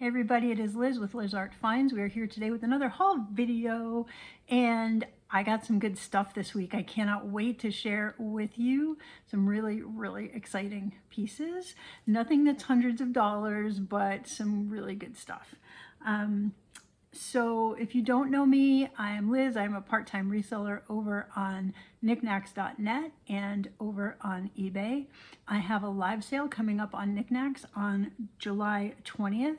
Hey everybody, it is Liz with Liz Art Finds. We are here today with another haul video, and I got some good stuff this week. I cannot wait to share with you some really exciting pieces. Nothing that's hundreds of dollars, but some really good stuff. So if you don't know me, I am Liz. I'm a part-time reseller over on Niknax.net and over on eBay. I have a live sale coming up on Niknax on July 20th,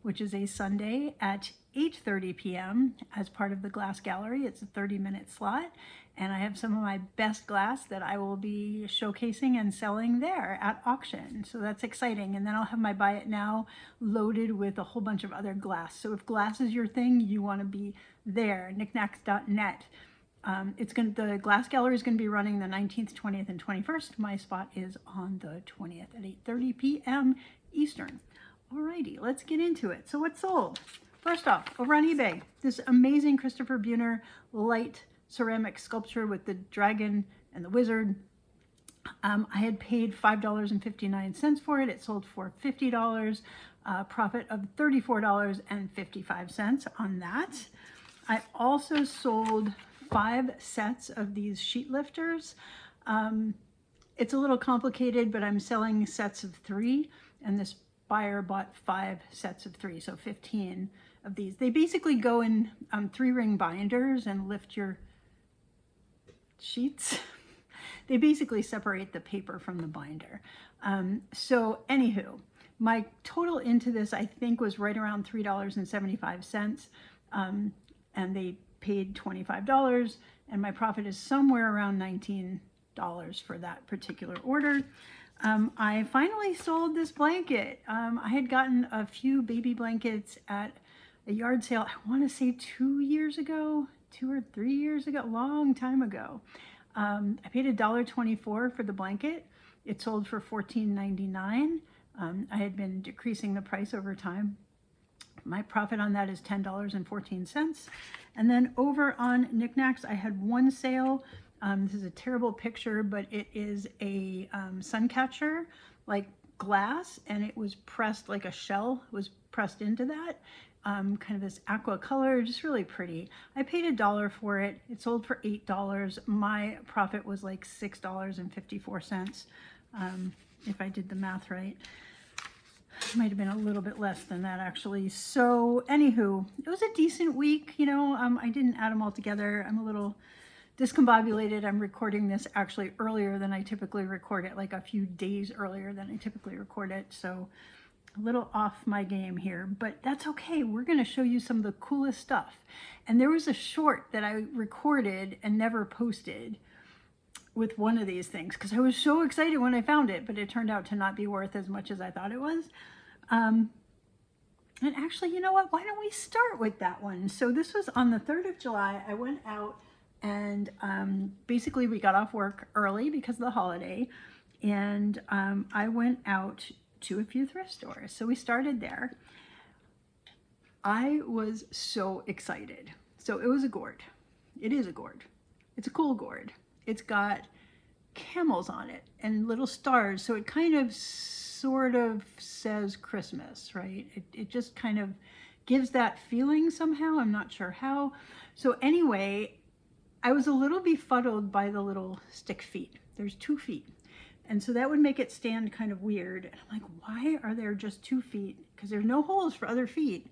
which is a Sunday at 8:30 p.m. as part of the glass gallery. It's a 30-minute slot, and I have some of my best glass that I will be showcasing and selling there at auction. So that's exciting. And then I'll have my buy it now loaded with a whole bunch of other glass. So if glass is your thing, you want to be there. Niknax.net. The glass gallery is going to be running the 19th, 20th, and 21st. My spot is on the 20th at 8:30 p.m. Eastern. Alrighty, let's get into it. So what's sold? First off, over on eBay, this amazing Christopher Buhner light ceramic sculpture with the dragon and the wizard. I had paid $5.59 for it. It sold for $50, profit of $34.55 on that. I also sold 5 sets of these sheet lifters. It's a little complicated, but I'm selling sets of 3, and this buyer bought 5 sets of 3, so 15 of these. They basically go in 3-ring binders and lift your sheets. They basically separate the paper from the binder. So anywho, my total into this I think was right around $3.75, and they paid $25, and my profit is somewhere around $19 for that particular order. I finally sold this blanket. I had gotten a few baby blankets at a yard sale, I want to say 2 years ago, 2 or 3 years ago, a long time ago. I paid $1.24 for the blanket. It sold for $14.99. I had been decreasing the price over time. My profit on that is $10.14. And then over on Niknax, I had one sale. This is a terrible picture, but it is a sun catcher, like glass, and it was pressed like a shell was pressed into that. Kind of this aqua color, just really pretty. I paid $1 for it. It sold for $8. My profit was like $6.54, if I did the math right. It might have been a little bit less than that actually. So anywho, it was a decent week. You know, I didn't add them all together. I'm a little discombobulated. I'm recording this actually earlier than I typically record it, like a few days earlier than I typically record it. So a little off my game here, but that's okay. We're going to show you some of the coolest stuff. And there was a short that I recorded and never posted with one of these things because I was so excited when I found it, but it turned out to not be worth as much as I thought it was. And actually, you know what? Why don't we start with that one? So this was on the 3rd of July. I went out and basically we got off work early because of the holiday, and I went out to a few thrift stores. So we started there. I was so excited. So it was a gourd. It is a gourd. It's a cool gourd. It's got camels on it and little stars. So it kind of sort of says Christmas, right? It just kind of gives that feeling somehow. I'm not sure how. So anyway, I was a little befuddled by the little stick feet. There's 2 feet. And so that would make it stand kind of weird. And I'm like, why are there just 2 feet? Because there's no holes for other feet.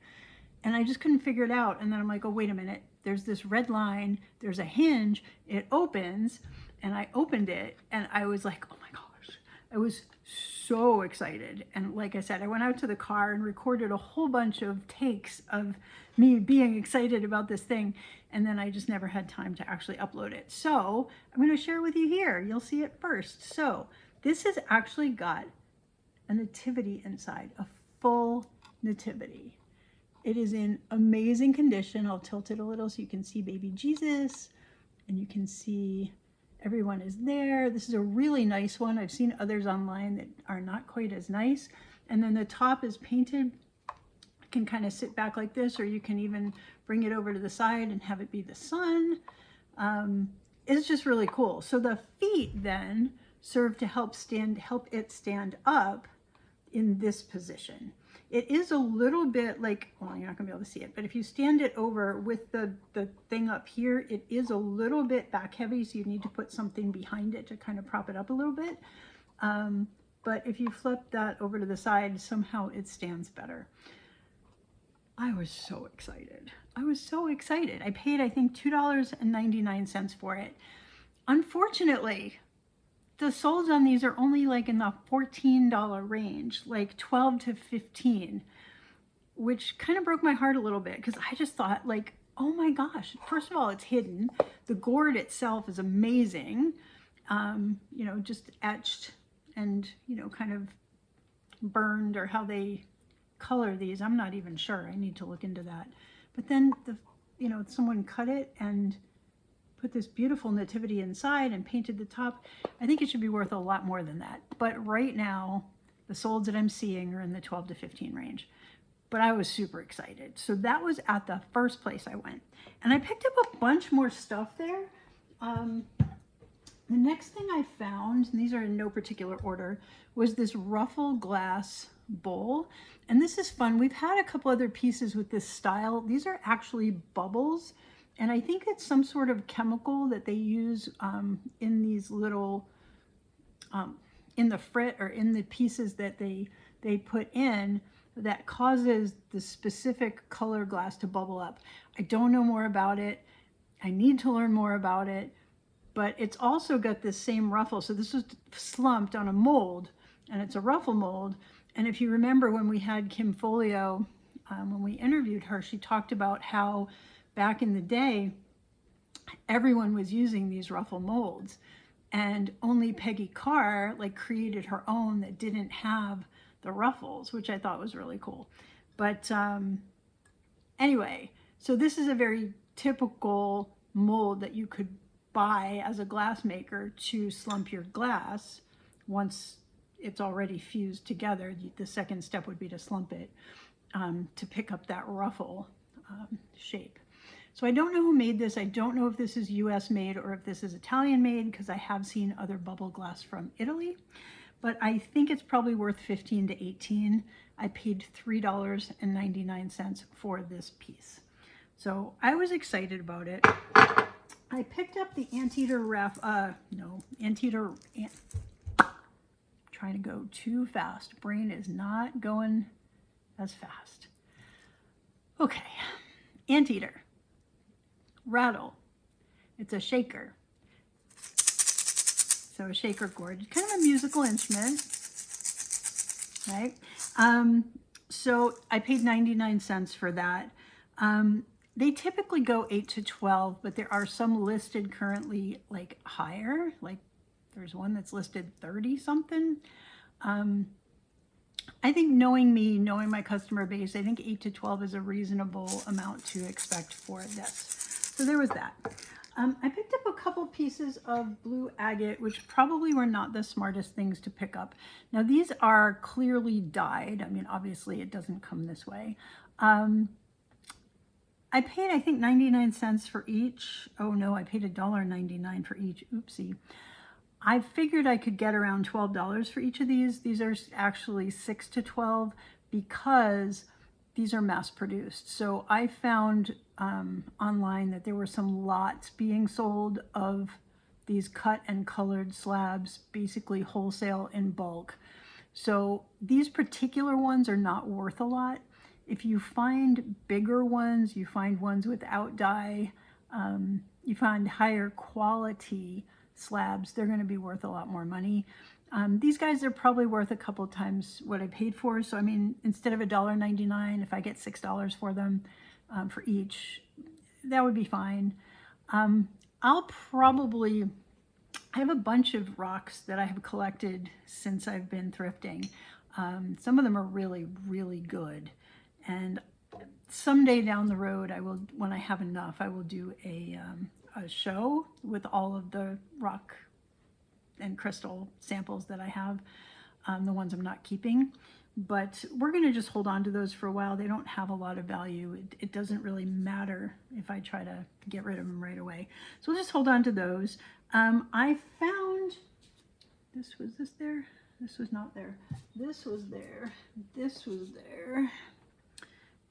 And I just couldn't figure it out. And then I'm like, oh, wait a minute. There's this red line. There's a hinge. It opens. And I opened it. And I was like, oh my gosh. I was so excited. And like I said, I went out to the car and recorded a whole bunch of takes of me being excited about this thing. And then I just never had time to actually upload it. So I'm going to share with you here. You'll see it first. So this has actually got a nativity inside, a full nativity. It is in amazing condition. I'll tilt it a little so you can see baby Jesus, and you can see everyone is there. This is a really nice one. I've seen others online that are not quite as nice. And then the top is painted. It can kind of sit back like this, or you can even bring it over to the side and have it be the sun. It's just really cool. So the feet then serve to help it stand up in this position. It is a little bit like, well, you're not gonna be able to see it, but if you stand it over with the thing up here, it is a little bit back heavy, so you need to put something behind it to kind of prop it up a little bit. But if you flip that over to the side, somehow it stands better. I was so excited. I was so excited. I paid, I think, $2.99 for it. Unfortunately, the solds on these are only like in the $14 range, like 12 to 15, which kind of broke my heart a little bit because I just thought like, oh my gosh, first of all, it's hidden. The gourd itself is amazing. You know, just etched and, you know, kind of burned, or how they color these. I'm not even sure. I need to look into that. But then, you know, someone cut it and put this beautiful nativity inside and painted the top. I think it should be worth a lot more than that. But right now, the solds that I'm seeing are in the 12 to 15 range. But I was super excited. So that was at the first place I went. And I picked up a bunch more stuff there. The next thing I found, and these are in no particular order, was this ruffle glass bowl. And this is fun. We've had a couple other pieces with this style. These are actually bubbles. And I think it's some sort of chemical that they use in these little, in the frit or in the pieces that they put in, that causes the specific color glass to bubble up. I don't know more about it. I need to learn more about it. But it's also got this same ruffle. So this was slumped on a mold, and it's a ruffle mold. And if you remember when we had Kim Folio, when we interviewed her, she talked about how back in the day, everyone was using these ruffle molds, and only Peggy Carr like created her own that didn't have the ruffles, which I thought was really cool. But anyway, so this is a very typical mold that you could buy as a glass maker to slump your glass. Once it's already fused together, the second step would be to slump it to pick up that ruffle shape. So I don't know who made this. I don't know if this is US made or if this is Italian made, because I have seen other bubble glass from Italy, but I think it's probably worth 15 to 18. I paid $3.99 for this piece. So I was excited about it. I picked up the anteater trying to go too fast. Brain is not going as fast. Okay, anteater. Rattle. It's a shaker. So a shaker gourd, kind of a musical instrument, right? So I paid 99 cents for that. They typically go 8 to 12, but there are some listed currently like higher, like there's one that's listed 30 something. I think knowing me, knowing my customer base, I think 8 to 12 is a reasonable amount to expect for this. So there was that. I picked up a couple pieces of blue agate, which probably were not the smartest things to pick up. Now these are clearly dyed. I mean, obviously it doesn't come this way. I paid, I think, 99 cents for each. Oh no, I paid $1.99 for each. Oopsie. I figured I could get around $12 for each of these. These are actually 6 to 12 because these are mass produced. So I found online that there were some lots being sold of these cut and colored slabs, basically wholesale in bulk. So these particular ones are not worth a lot. If you find bigger ones, you find ones without dye, you find higher quality slabs, they're going to be worth a lot more money. These guys are probably worth a couple times what I paid for. So I mean, instead of $1.99, if I get $6 for them for each, that would be fine. I have a bunch of rocks that I have collected since I've been thrifting. Some of them are really, really good. And someday down the road, I will, when I have enough, I will do a show with all of the rock and crystal samples that I have, the ones I'm not keeping. But we're going to just hold on to those for a while. They don't have a lot of value. It doesn't really matter if I try to get rid of them right away. So we'll just hold on to those. I found, was this there? This was not there. This was there. This was there.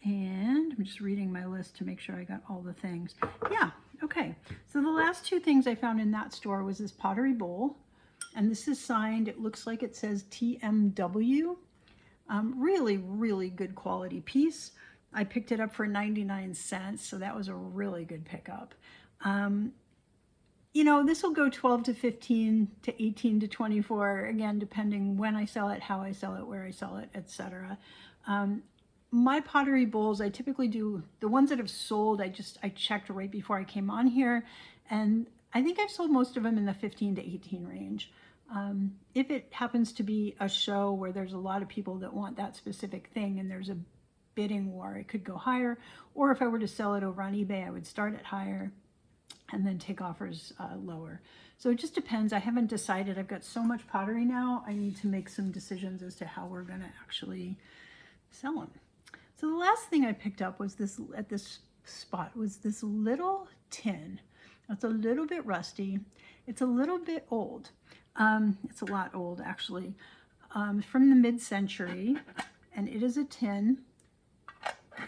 And I'm just reading my list to make sure I got all the things. Yeah, okay. So the last two things I found in that store was this pottery bowl. And this is signed, it looks like it says TMW. Really, really good quality piece. I picked it up for 99 cents, so that was a really good pickup. You know, this will go 12 to 15 to 18 to 24, again, depending when I sell it, how I sell it, where I sell it, etc. My pottery bowls, I typically do, the ones that have sold, I checked right before I came on here, and I think I've sold most of them in the 15 to 18 range. If it happens to be a show where there's a lot of people that want that specific thing and there's a bidding war, it could go higher. Or if I were to sell it over on eBay, I would start it higher and then take offers lower. So it just depends. I haven't decided. I've got so much pottery now, I need to make some decisions as to how we're going to actually sell them. So the last thing I picked up was this, at this spot, was this little tin. It's a little bit rusty. It's a little bit old. It's a lot old, actually. From the mid-century, and it is a tin,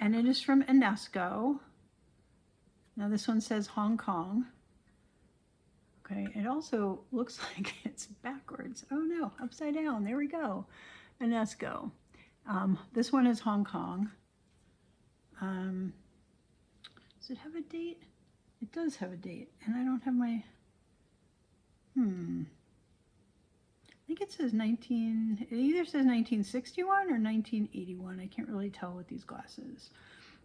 and it is from UNESCO. Now this one says Hong Kong. Okay, it also looks like it's backwards. Oh no, upside down. There we go. UNESCO. This one is Hong Kong. Does it have a date? It does have a date, and I don't have my, I think it says it either says 1961 or 1981. I can't really tell with these glasses.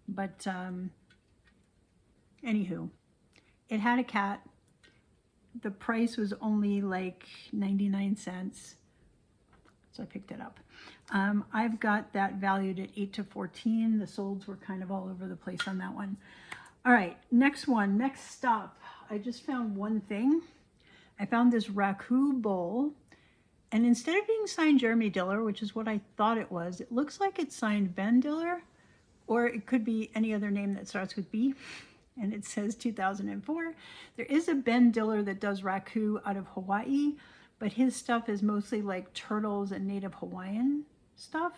But anywho, it had a cat. The price was only like 99 cents. So I picked it up. I've got that valued at 8 to 14. The solds were kind of all over the place on that one. All right, next stop. I just found one thing. I found this raku bowl, and instead of being signed Jeremy Diller, which is what I thought it was, it looks like it's signed Ben Diller, or it could be any other name that starts with B, and it says 2004. There is a Ben Diller that does raku out of Hawaii, but his stuff is mostly like turtles and native Hawaiian stuff.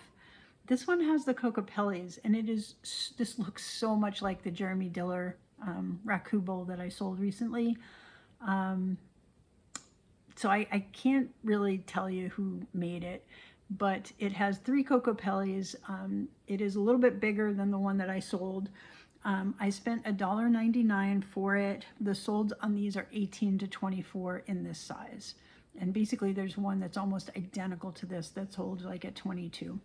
This one has the Kokopellis, and this looks so much like the Jeremy Diller raku bowl that I sold recently. So I can't really tell you who made it, but it has 3 Kokopellis. It is a little bit bigger than the one that I sold. I spent $1.99 for it. The solds on these are 18 to 24 in this size. And basically there's one that's almost identical to this that sold like at 22.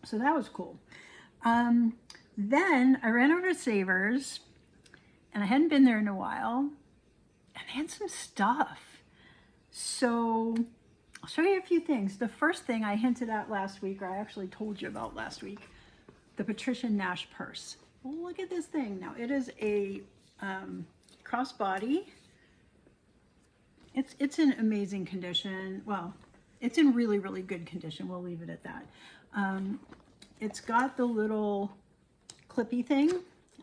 So that was cool. Then I ran over to Savers, and I hadn't been there in a while, and they had some stuff. So I'll show you a few things. The first thing I hinted at last week, or I actually told you about last week, the Patricia Nash purse. Well, look at this thing. Now it is a crossbody. It's in amazing condition. Well, it's in really, really good condition. We'll leave it at that. It's got the little clippy thing.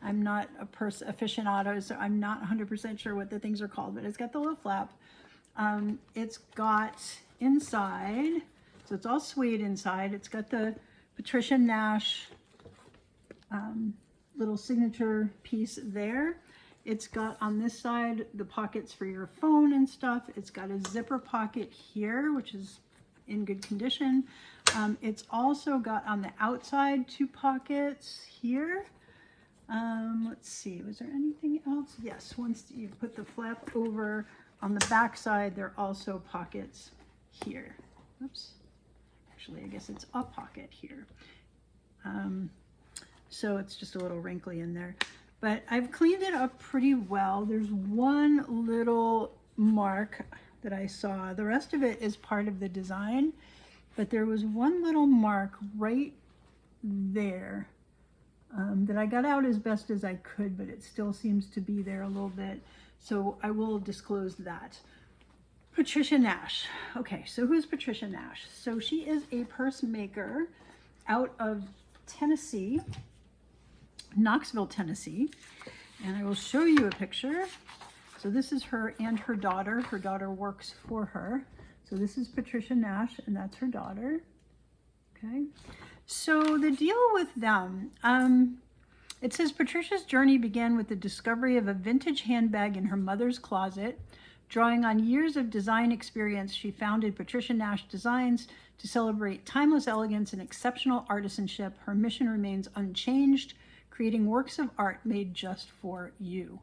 I'm not a purse aficionado, so I'm not 100% sure what the things are called, but it's got the little flap. It's got inside, so it's all suede inside. It's got the Patricia Nash little signature piece there. It's got on this side the pockets for your phone and stuff. It's got a zipper pocket here, which is in good condition. It's also got on the outside 2 pockets here. Let's see, was there anything else? Yes, once you put the flap over on the back side, there are also pockets here. Oops, actually, I guess it's a pocket here. So it's just a little wrinkly in there. But I've cleaned it up pretty well. There's one little mark that I saw. The rest of it is part of the design, but there was one little mark right there that I got out as best as I could, but it still seems to be there a little bit. So I will disclose that. Patricia Nash. Okay, so who's Patricia Nash? So she is a purse maker out of Tennessee, Knoxville, Tennessee, and I will show you a picture. So this is her and her daughter. Her daughter works for her. So this is Patricia Nash, and that's her daughter. Okay. So the deal with them, it says Patricia's journey began with the discovery of a vintage handbag in her mother's closet. Drawing on years of design experience, she founded Patricia Nash Designs to celebrate timeless elegance and exceptional artisanship. Her mission remains unchanged, creating works of art made just for you.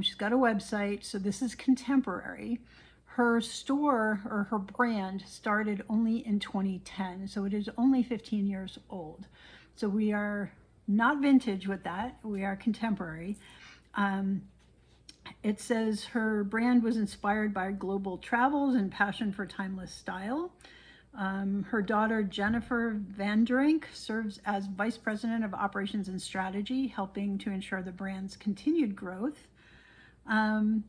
She's got a website, so this is contemporary. Her store or her brand started only in 2010, so it is only 15 years old. So we are not vintage with that, we are contemporary. It says her brand was inspired by global travels and passion for timeless style. Her daughter, Jennifer Van Drank, serves as Vice President of Operations and Strategy, helping to ensure the brand's continued growth. And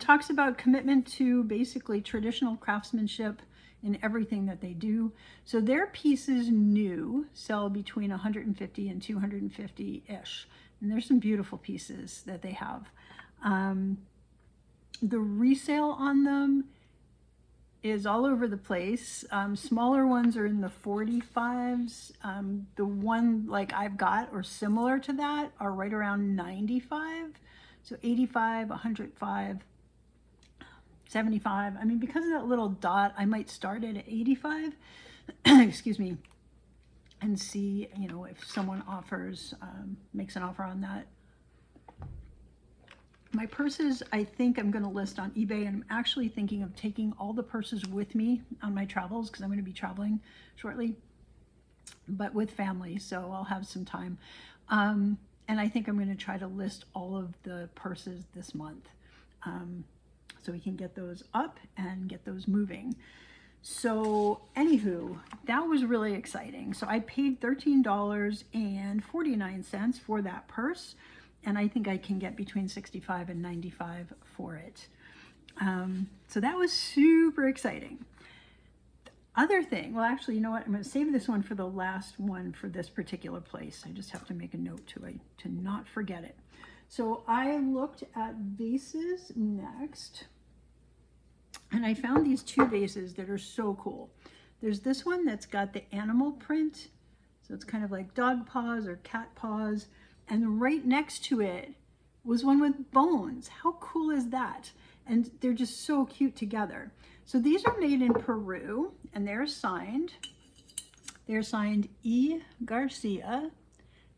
talks about commitment to basically traditional craftsmanship in everything that they do. So their pieces new sell between 150 and 250-ish. And there's some beautiful pieces that they have. The resale on them is all over the place. Smaller ones are in the 45s. The one like I've got or similar to that are right around 95. So 85, 105, 75. I mean, because of that little dot, I might start it at 85, excuse me, and see, you know, if someone offers, makes an offer on that. My purses, I think I'm going to list on eBay, and I'm actually thinking of taking all the purses with me on my travels because I'm going to be traveling shortly, but with family, so I'll have some time. And I think I'm going to try to list all of the purses this month, so we can get those up and get those moving. So anywho, that was really exciting. So I paid $13.49 for that purse, and I think I can get between 65 and 95 for it. So that was super exciting. The other thing, well, actually, you know what? I'm going to save this one for the last one for this particular place. I just have to make a note to not forget it. So I looked at vases next, and I found these two vases that are so cool. There's this one that's got the animal print, so it's kind of like dog paws or cat paws, and right next to it was one with bones. How cool is that? And they're just so cute together. So these are made in Peru, and they're signed. They're signed E. Garcia,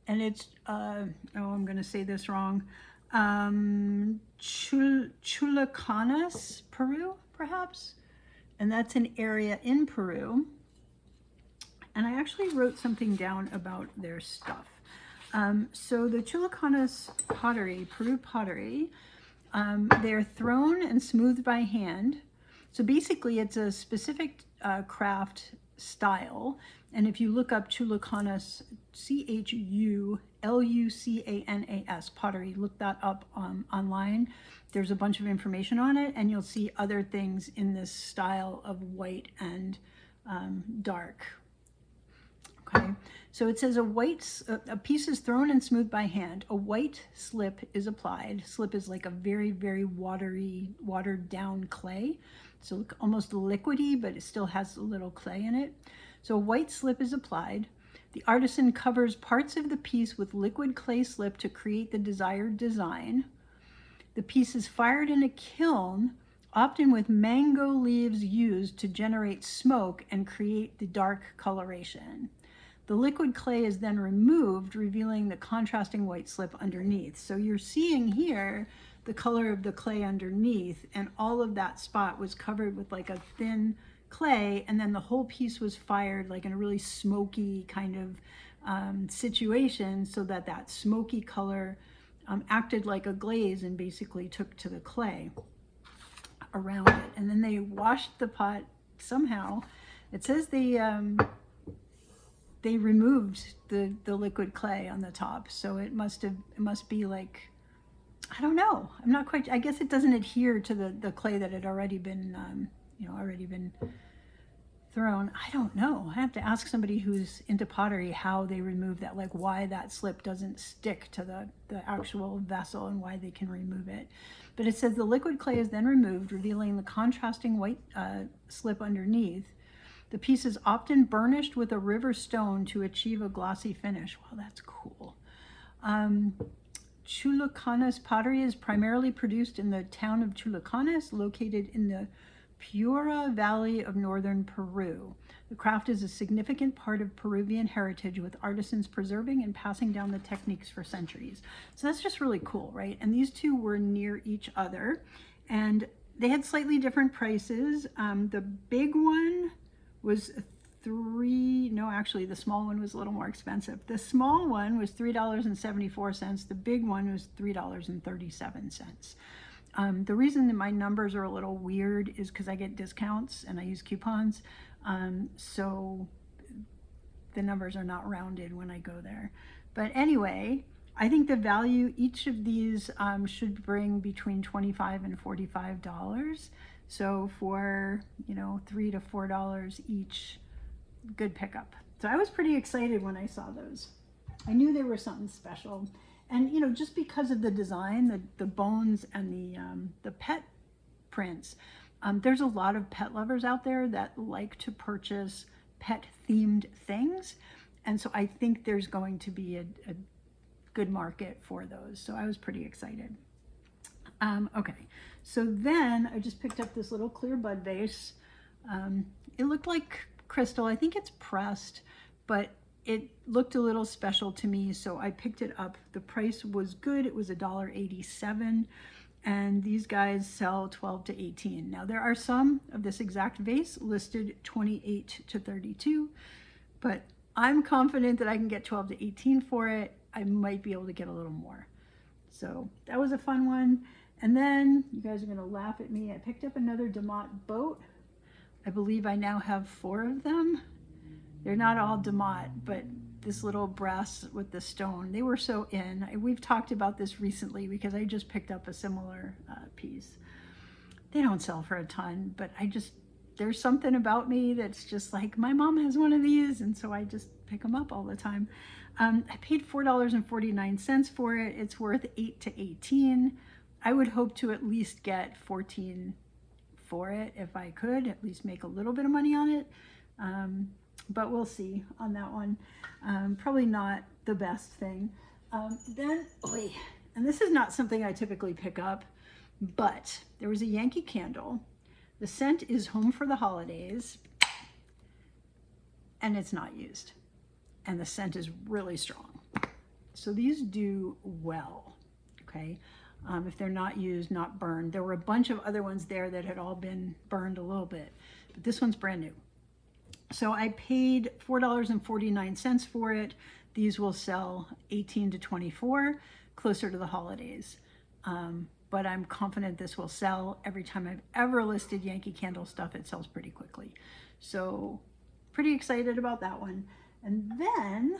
and it's, oh, I'm going to say this wrong, Chulacanas, Peru, perhaps? And that's an area in Peru. And I actually wrote something down about their stuff. So the Chulacanas pottery, Peru pottery, they're thrown and smoothed by hand. So basically it's a specific craft style. And if you look up Chulacanas, Chulucanas pottery, look that up online. There's a bunch of information on it, and you'll see other things in this style of white and dark. Okay, so it says a piece is thrown and smoothed by hand. A white slip is applied. Slip is like a very, very watered down clay. So almost liquidy, but it still has a little clay in it. So a white slip is applied. The artisan covers parts of the piece with liquid clay slip to create the desired design. The piece is fired in a kiln, often with mango leaves used to generate smoke and create the dark coloration. The liquid clay is then removed, revealing the contrasting white slip underneath. So you're seeing here the color of the clay underneath, and all of that spot was covered with like a thin clay, and then the whole piece was fired like in a really smoky kind of situation, so that that smoky color acted like a glaze and basically took to the clay around it. And then they washed the pot somehow. It says they removed the liquid clay on the top, so it must be like, I don't know, I'm not quite, I guess it doesn't adhere to the clay that had already been thrown. I don't know. I have to ask somebody who's into pottery how they remove that, like why that slip doesn't stick to the actual vessel and why they can remove it. But it says the liquid clay is then removed, revealing the contrasting white slip underneath. The piece is often burnished with a river stone to achieve a glossy finish. Wow, that's cool. Chulucanas pottery is primarily produced in the town of Chulucanas, located in the Piura Valley of northern Peru. The craft is a significant part of Peruvian heritage, with artisans preserving and passing down the techniques for centuries. So that's just really cool, right? And these two were near each other, and they had slightly different prices. The big one was actually the small one was a little more expensive. The small one was $3.74. The big one was $3.37. The reason that my numbers are a little weird is because I get discounts and I use coupons. So the numbers are not rounded when I go there. But anyway, I think the value, each of these should bring between $25 and $45. So for, $3 to $4 each, good pickup. So I was pretty excited when I saw those. I knew they were something special. And, just because of the design, the bones and the pet prints, there's a lot of pet lovers out there that like to purchase pet themed things. And so I think there's going to be a good market for those. So I was pretty excited. Okay, so then I just picked up this little clear bud vase. It looked like crystal. I think it's pressed, but it looked a little special to me, so I picked it up. The price was good. It was $1.87, and these guys sell 12 to 18. Now there are some of this exact vase listed 28 to 32, but I'm confident that I can get 12 to 18 for it. I might be able to get a little more. So that was a fun one. And then you guys are gonna laugh at me. I picked up another DeMott boat. I believe I now have 4 of them. They're not all DeMott, but this little brass with the stone, they were so in. We've talked about this recently because I just picked up a similar piece. They don't sell for a ton, but there's something about me that's just like, my mom has one of these, and so I just pick them up all the time. I paid $4.49 for it. It's worth 8 to 18. I would hope to at least get 14 for it if I could, at least make a little bit of money on it. But we'll see on that one. Probably not the best thing. And this is not something I typically pick up, but there was a Yankee candle. The scent is Home for the Holidays, and it's not used. And the scent is really strong. So these do well, okay? If they're not used, not burned. There were a bunch of other ones there that had all been burned a little bit, but this one's brand new. So I paid $4.49 for it. These will sell 18 to 24, closer to the holidays. But I'm confident this will sell. Every time I've ever listed Yankee Candle stuff, it sells pretty quickly. So pretty excited about that one. And then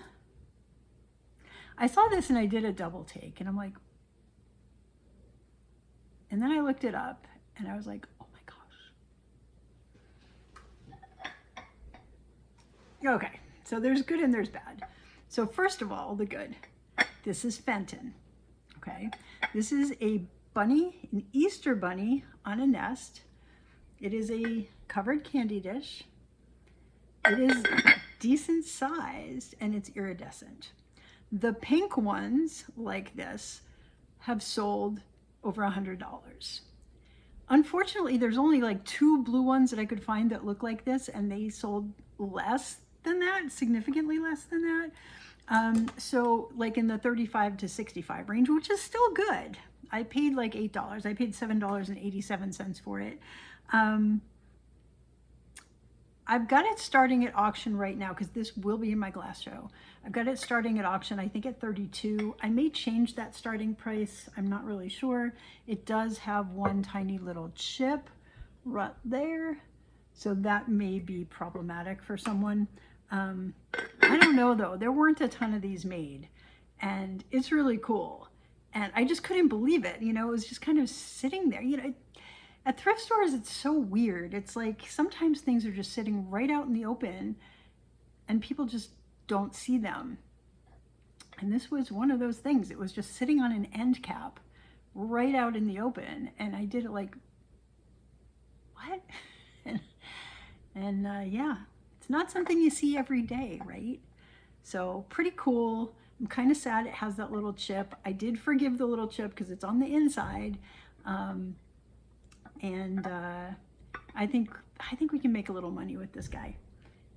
I saw this and I did a double take, and I'm like, and then I looked it up and I was like, oh my gosh. Okay, so there's good and there's bad. So first of all, the good. This is Fenton, okay? This is a bunny, an Easter bunny on a nest. It is a covered candy dish. It is decent sized and it's iridescent. The pink ones like this have sold over $100. Unfortunately, there's only like 2 blue ones that I could find that look like this, and they sold less than that, significantly less than that. So like in the 35 to 65 range, which is still good. I paid like $8. I paid $7.87 for it. I've got it starting at auction right now because this will be in my glass show. I've got it starting at auction, I think at 32. I may change that starting price. I'm not really sure. It does have one tiny little chip right there. So that may be problematic for someone. I don't know though. There weren't a ton of these made, and it's really cool. And I just couldn't believe it. You know, it was just kind of sitting there. You know, At thrift stores, it's so weird. It's like sometimes things are just sitting right out in the open and people just don't see them. And this was one of those things. It was just sitting on an end cap right out in the open. And I did it like, what? and yeah, it's not something you see every day, right? So pretty cool. I'm kind of sad it has that little chip. I did forgive the little chip because it's on the inside. And I think we can make a little money with this guy.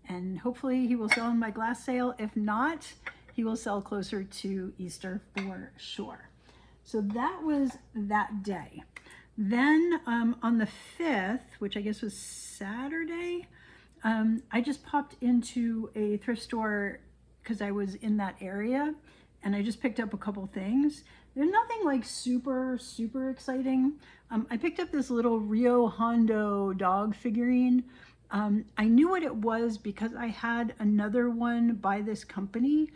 And hopefully he will sell in my glass sale. If not, he will sell closer to Easter for sure. So that was that day. Then on the 5th, which I guess was Saturday, I just popped into a thrift store because I was in that area, and I just picked up a couple things. There's nothing like super exciting. I picked up this little Rio Hondo dog figurine. I knew what it was because I had another one by this company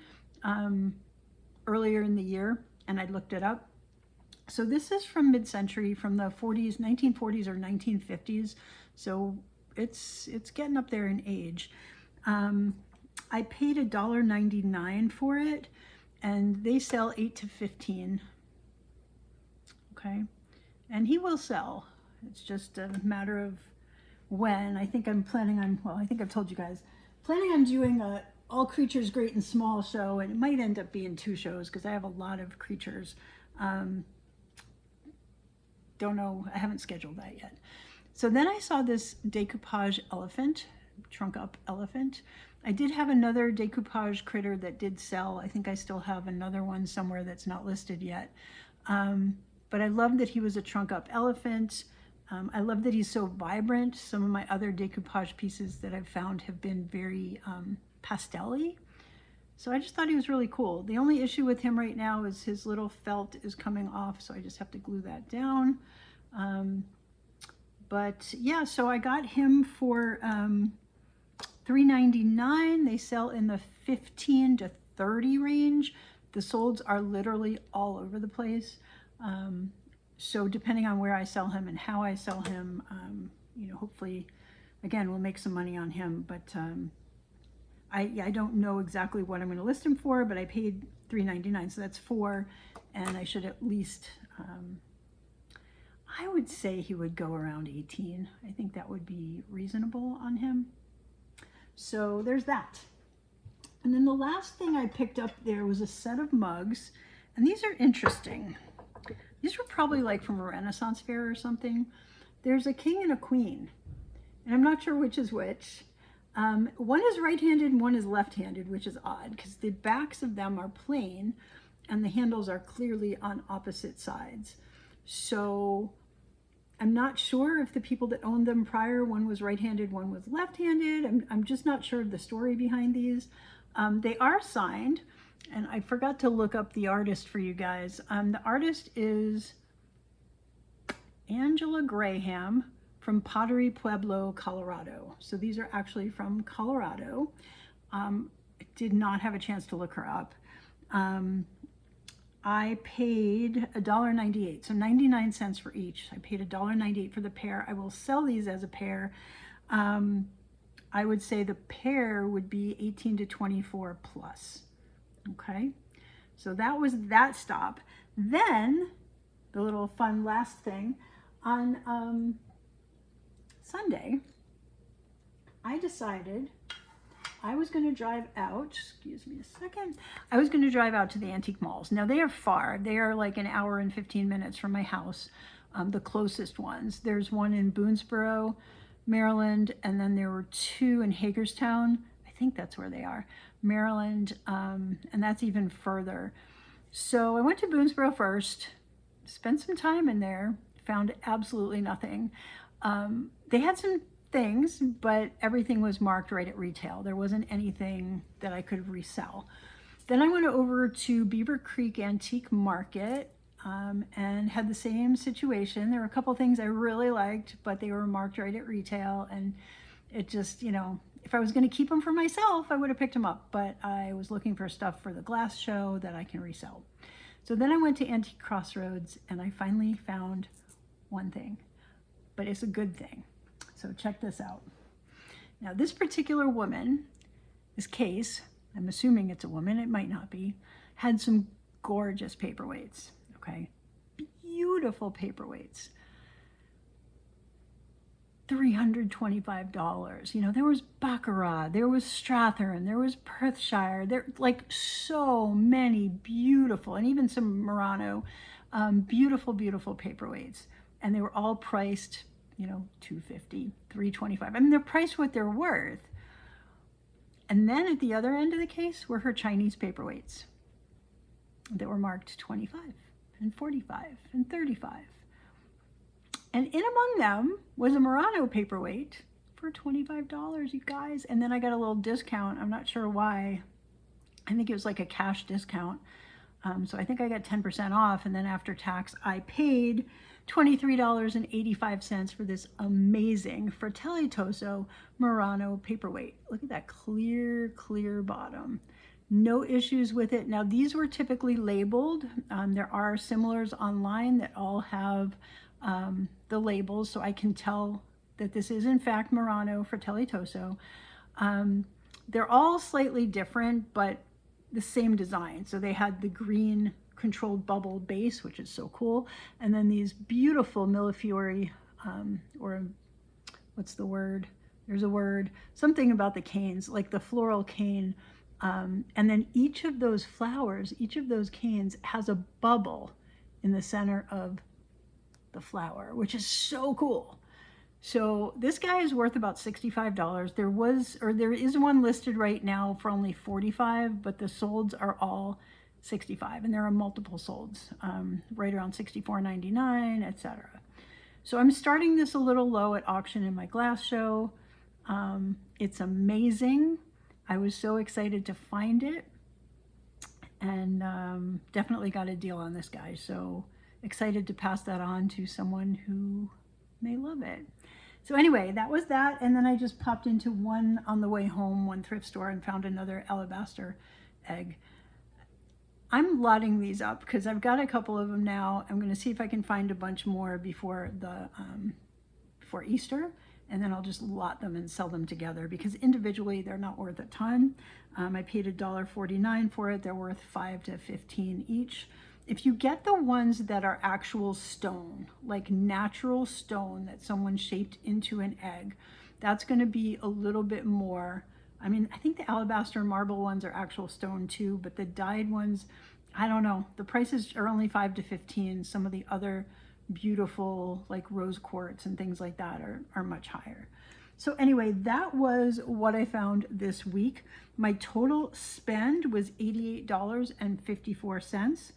earlier in the year, and I looked it up. So this is from mid-century, from the 40s, 1940s or 1950s. So it's getting up there in age. I paid $1.99 for it, and they sell 8 to 15. Okay, and he will sell. It's just a matter of when. I think I'm planning on, well, I think I've told you guys, planning on doing a all creatures great and small show, and it might end up being 2 shows because I have a lot of creatures. Don't know, I haven't scheduled that yet. So then I saw this decoupage elephant, trunk up elephant. I did have another decoupage critter that did sell. I think I still have another one somewhere that's not listed yet. But I love that he was a trunk up elephant. I love that he's so vibrant. Some of my other decoupage pieces that I've found have been very pastel-y. So I just thought he was really cool. The only issue with him right now is his little felt is coming off, so I just have to glue that down. But yeah, so I got him for $3.99. They sell in the 15 to 30 range. The solds are literally all over the place. So depending on where I sell him and how I sell him, you know, hopefully, again, we'll make some money on him. But I don't know exactly what I'm going to list him for, but I paid $3.99, so that's 4, and I should at least, I would say he would go around 18. I think that would be reasonable on him. So there's that. And then the last thing I picked up there was a set of mugs, and these are interesting. These were probably like from a Renaissance fair or something. There's a king and a queen, and I'm not sure which is which. One is right-handed and one is left-handed, which is odd because the backs of them are plain and the handles are clearly on opposite sides. So I'm not sure if the people that owned them prior, one was right-handed, one was left-handed. I'm just not sure of the story behind these. They are signed, and I forgot to look up the artist for you guys. The artist is Angela Graham from Pottery Pueblo, Colorado. So these are actually from Colorado. I did not have a chance to look her up. I paid $1.98, so 99 cents for each. I paid $1.98 for the pair. I will sell these as a pair. I would say the pair would be 18 to 24 plus. Okay, so that was that stop. Then the little fun last thing on Sunday, I decided I was going to drive out, excuse me a second, I was going to drive out to the antique malls. Now they are far, they are like an hour and 15 minutes from my house, the closest ones. There's one in Boonesboro, Maryland, and then there were 2 in Hagerstown. I think that's where they are, Maryland, and that's even further. So I went to Boonesboro first, spent some time in there, found absolutely nothing. They had some things, but everything was marked right at retail. There wasn't anything that I could resell. Then I went over to Beaver Creek Antique Market and had the same situation. There were a couple things I really liked, but they were marked right at retail, and it just, you know, if I was going to keep them for myself, I would have picked them up, but I was looking for stuff for the glass show that I can resell. So then I went to Antique Crossroads, and I finally found one thing. but it's a good thing. So check this out. Now this particular woman, this case, I'm assuming it's a woman, it might not be, had some gorgeous paperweights, okay? Beautiful paperweights. $325. You know, there was Baccarat, there was Strathern, there was Perthshire, there like so many beautiful, and even some Murano, beautiful, beautiful paperweights. And they were all priced, you know, $250, $325. I mean, they're priced what they're worth. And then at the other end of the case were her Chinese paperweights that were marked 25 and 45 and 35. And in among them was a Murano paperweight for $25, you guys. And then I got a little discount. I'm not sure why. I think it was like a cash discount. So I think I got 10% off. And then after tax, I paid $23.85 for this amazing Fratelli Toso Murano paperweight. Look at that clear, clear bottom. No issues with it. Now, these were typically labeled. There are similars online that all have the labels, so I can tell that this is in fact Murano Fratelli Toso. They're all slightly different, but the same design. So they had the green controlled bubble base, which is so cool, and then these beautiful millefiori, or what's the word? There's a word, something about the canes, like the floral cane. And then each of those flowers, each of those canes has a bubble in the center of the flower, which is so cool. So this guy is worth about $65. There is one listed right now for only $45, but the solds are all $65, and there are multiple solds, right around $64.99, etc. So I'm starting this a little low at auction in my glass show. It's amazing. I was so excited to find it, and definitely got a deal on this guy. So excited to pass that on to someone who may love it. So anyway, that was that. And then I just popped into one on the way home, one thrift store, and found another alabaster egg. I'm lotting these up because I've got a couple of them now. I'm going to see if I can find a bunch more before before Easter, and then I'll just lot them and sell them together, because individually they're not worth a ton. I paid $1.49 for it. They're worth $5 to $15 each. If you get the ones that are actual stone, like natural stone that someone shaped into an egg, that's going to be a little bit more. I mean, I think the alabaster marble ones are actual stone too, but the dyed ones, I don't know. The prices are only $5 to $15. Some of the other beautiful, like rose quartz and things like that, are much higher. So anyway, that was what I found this week. My total spend was $88.54.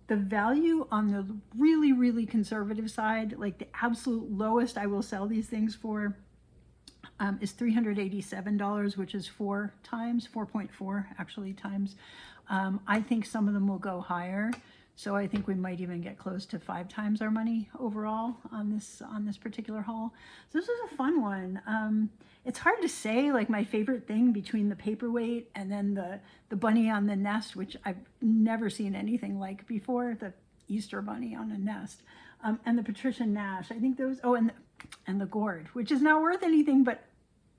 The value on the really, really conservative side, like the absolute lowest I will sell these things for, is $387, which is 4.4 actually times. I think some of them will go higher. So I think we might even get close to 5 times our money overall on this particular haul. So this was a fun one. It's hard to say like my favorite thing between the paperweight and then the bunny on the nest, which I've never seen anything like before, the Easter bunny on a nest, and the Patricia Nash. I think those, and the gourd, which is not worth anything, but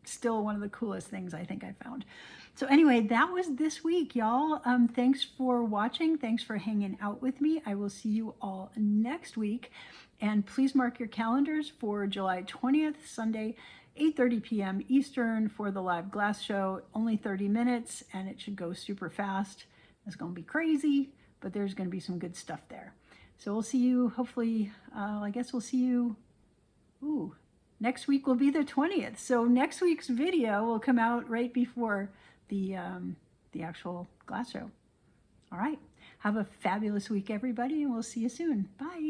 still one of the coolest things I think I found. So anyway, that was this week, y'all. Thanks for watching. Thanks for hanging out with me. I will see you all next week. And please mark your calendars for July 20th, Sunday, 8:30 p.m. Eastern for the live glass show. Only 30 minutes, and it should go super fast. It's going to be crazy, but there's going to be some good stuff there. So we'll see you, hopefully, I guess we'll see you, next week will be the 20th. So next week's video will come out right before the actual glass show. All right. Have a fabulous week, everybody, and we'll see you soon. Bye.